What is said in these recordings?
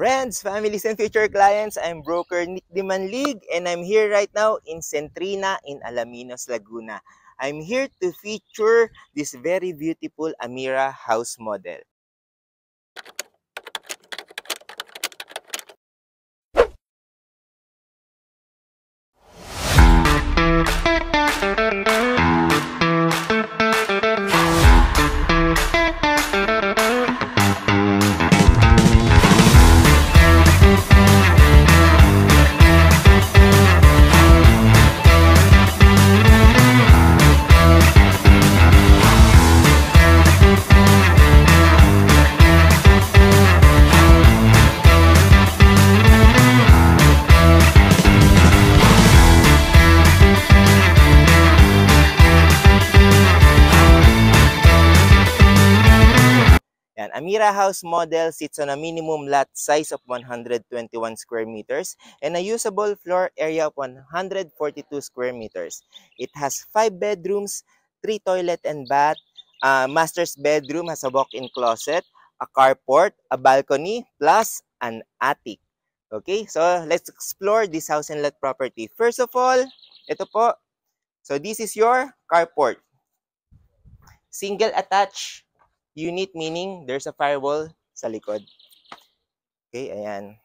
Friends, families, and future clients, I'm broker Nick Dimanlig and I'm here right now in Centrina in Alaminos, Laguna. I'm here to feature this very beautiful Amira house model. Yan, Amira house model sits on a minimum lot size of 121 square meters and a usable floor area of 142 square meters. It has 5 bedrooms, 3 toilet and bath. Master's bedroom has a walk-in closet, a carport, a balcony, plus an attic. Okay, so let's explore this house and lot property. First of all, ito po. So this is your carport. Single attached unit, meaning there's a firewall sa likod. Okay, ayan.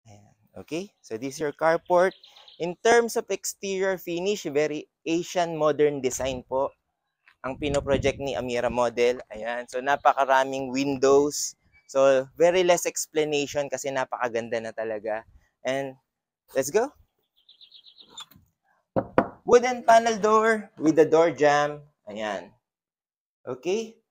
Ayan. Okay, so this is your carport. In terms of exterior finish, very Asian modern design po ang pinoproject ni Amira model. Ayan, so napakaraming windows. So very less explanation kasi napakaganda na talaga. And let's go. Wooden panel door with the door jamb. Ayan. Okay.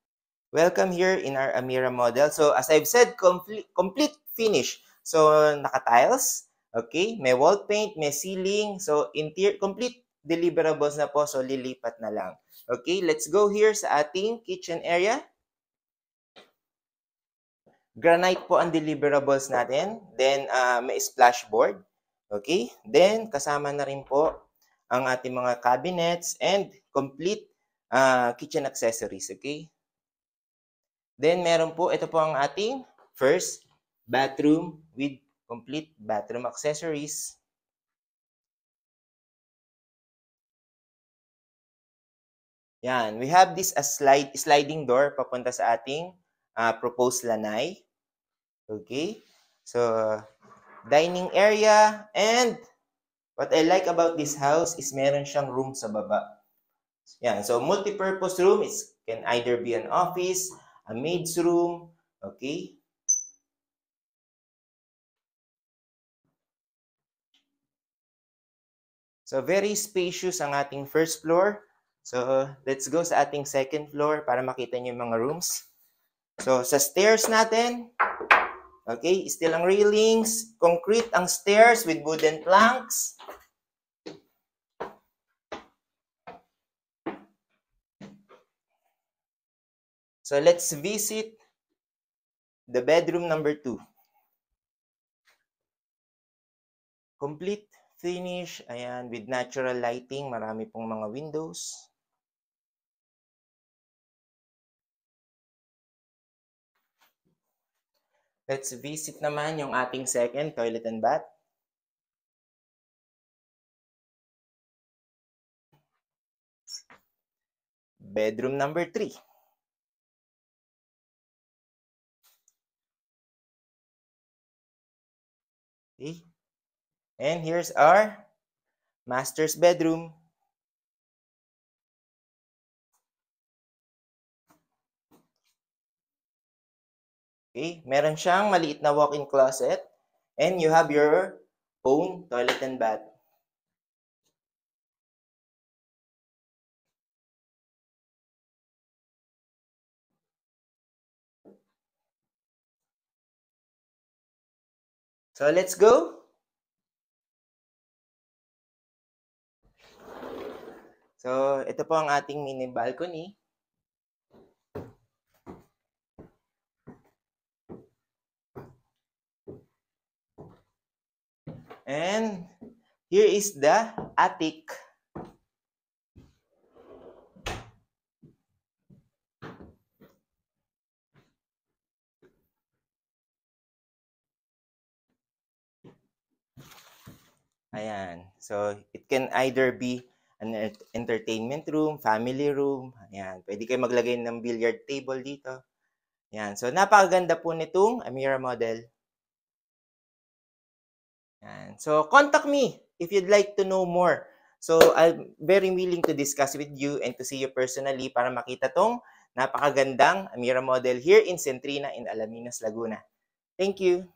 Welcome here in our Amira model. So as I've said, complete finish. So naka-tiles, okay? May wall paint, may ceiling. So interior, complete deliverables na po. So lilipat na lang. Okay, let's go here sa ating kitchen area. Granite po ang deliverables natin. Then may splashboard. Okay? Then kasama na rin po ang ating mga cabinets and complete kitchen accessories. Okay? Then meron po, ito po ang ating first bathroom with complete bathroom accessories. Yan, we have this a sliding door papunta sa ating proposed lanay. Okay? So, dining area, and what I like about this house is meron siyang room sa baba. Yan, so multi-purpose room, it can either be an office, a maid's room, okay? So very spacious ang ating first floor. So let's go sa ating second floor para makita niyo yung mga rooms. So sa stairs natin, okay, still ang railings, concrete ang stairs with wooden planks. So let's visit the bedroom number 2. Complete finish, ayan, with natural lighting, marami pong mga windows. Let's visit naman yung ating second toilet and bath. Bedroom number 3. Okay. And here's our master's bedroom. Okay, meron siyang maliit na walk-in closet and you have your own toilet and bath. So let's go. So ito po ang ating mini balcony. And Here is the attic. Ayan. So, it can either be an entertainment room, family room. Ayan. Pwede kayo maglagay ng billiard table dito. Ayan. So, napakaganda po nitong Amira model. Ayan. So, contact me if you'd like to know more. So, I'm very willing to discuss with you and to see you personally para makita tong napakagandang Amira model here in Centrina in Alaminos, Laguna. Thank you.